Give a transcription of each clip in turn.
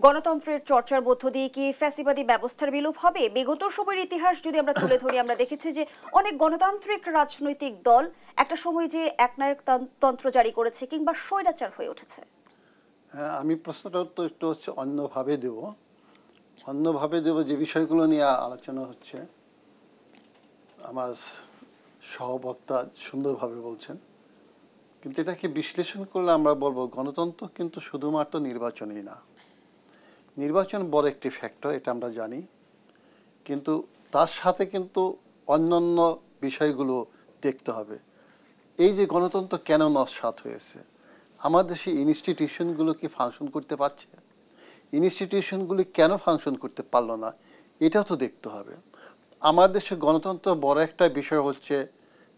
গণতন্ত্রের চর্চার মধ্য দিয়ে কি ফ্যাসিবাদী ব্যবস্থার বিলোপ হবে? বিগত সময়ের ইতিহাস যদি আমরা তুলে ধরি, আমরা দেখেছি যে অনেক গণতান্ত্রিক রাজনৈতিক দল একটা সময় যে একনায়কতন্ত্র জারি করেছে কিংবা স্বৈরাচার হয়ে উঠেছে। আমি প্রশ্নটা তো একটু অন্যভাবে দেব যে বিষয়গুলো নিয়ে আলোচনা হচ্ছে। আমার সহবক্তা সুন্দরভাবে বলছেন, কিন্তু এটাকে বিশ্লেষণ করলে আমরা বলবো গণতন্ত্র কিন্তু শুধুমাত্র নির্বাচনই না। নির্বাচন বড় একটি ফ্যাক্টর, এটা আমরা জানি, কিন্তু তার সাথে কিন্তু অন্যান্য বিষয়গুলো দেখতে হবে। এই যে গণতন্ত্র কেন নস্যাৎ হয়েছে, আমাদের দেশে ইনস্টিটিউশনগুলো কি ফাংশন করতে পারছে? ইনস্টিটিউশনগুলি কেন ফাংশন করতে পারলো না, এটাও তো দেখতে হবে। আমাদের দেশে গণতন্ত্র বড় একটা বিষয় হচ্ছে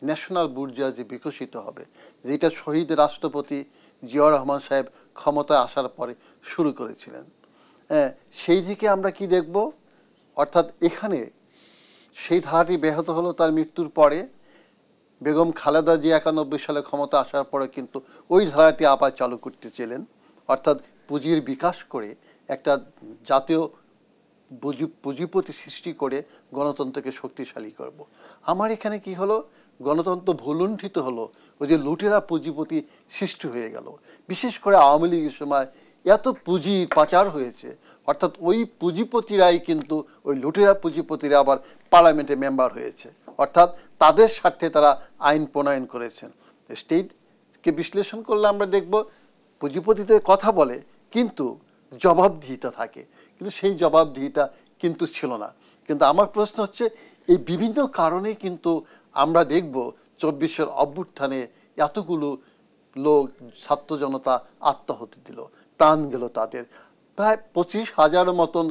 ন্যাশনাল বুর্জোয়াজি বিকশিত হবে, যেটা শহীদ রাষ্ট্রপতি জিয়াউর রহমান সাহেব ক্ষমতায় আসার পরে শুরু করেছিলেন। সেই দিকে আমরা কি দেখব? অর্থাৎ এখানে সেই ধারাটি ব্যাহত হলো তার মৃত্যুর পরে। বেগম খালেদা জিয়া 91 সালে ক্ষমতা আসার পরে কিন্তু ওই ধারাটি আবার চালু করতে ছিলেন, অর্থাৎ পুঁজির বিকাশ করে একটা জাতীয় পুঁজিপতি সৃষ্টি করে গণতন্ত্রকে শক্তিশালী করব। আমার এখানে কি হলো, গণতন্ত্র ভুলুণ্ঠিত হলো, ওই যে লুটেরা পুঁজিপতি সৃষ্টি হয়ে গেল। বিশেষ করে আওয়ামী লীগের সময় এত পুঁজি পাচার হয়েছে, অর্থাৎ ওই পুঁজিপতিরাই কিন্তু ওই লুটেরা পুঁজিপতিরা আবার পার্লামেন্টে মেম্বার হয়েছে, অর্থাৎ তাদের স্বার্থে তারা আইন প্রণয়ন করেছেন। স্টেটকে বিশ্লেষণ করলে আমরা দেখব পুঁজিপতিদের কথা বলে কিন্তু জবাবদিহিতা থাকে, কিন্তু সেই জবাবদিহিতা কিন্তু ছিল না। কিন্তু আমার প্রশ্ন হচ্ছে, এই বিভিন্ন কারণে কিন্তু আমরা দেখব 24-এর অভ্যুত্থানে এতগুলো লোক, ছাত্র জনতা আত্মাহুতি দিল, প্রাণ গেল তাদের। প্রায় 25,000 মতন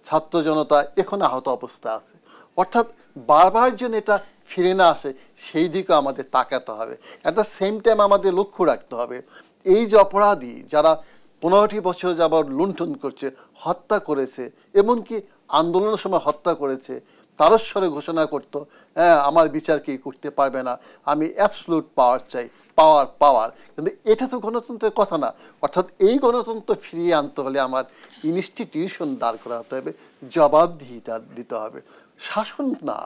ছাত্র জনতা এখন আহত অবস্থায় আছে। অর্থাৎ বারবার যেন এটা ফিরে না আসে সেই দিকে আমাদের তাকাতে হবে। অ্যাট দ্য সেম টাইম আমাদের লক্ষ্য রাখতে হবে, এই যে অপরাধী যারা 15টি বছর যাবৎ লুণ্ঠন করছে, হত্যা করেছে, এমনকি আন্দোলনের সময় হত্যা করেছে, তারস্বরে ঘোষণা করতো, হ্যাঁ আমার বিচার কেউ করতে পারবে না, আমি অ্যাবসলুট পাওয়ার চাই, পাওয়ার। কিন্তু এটা তো গণতন্ত্রের কথা না। অর্থাৎ এই গণতন্ত্র ফিরিয়ে আনতে হলে আমার ইনস্টিটিউশন দাঁড় করাতে হবে, জবাবদিহিতা দিতে হবে, শাসন না।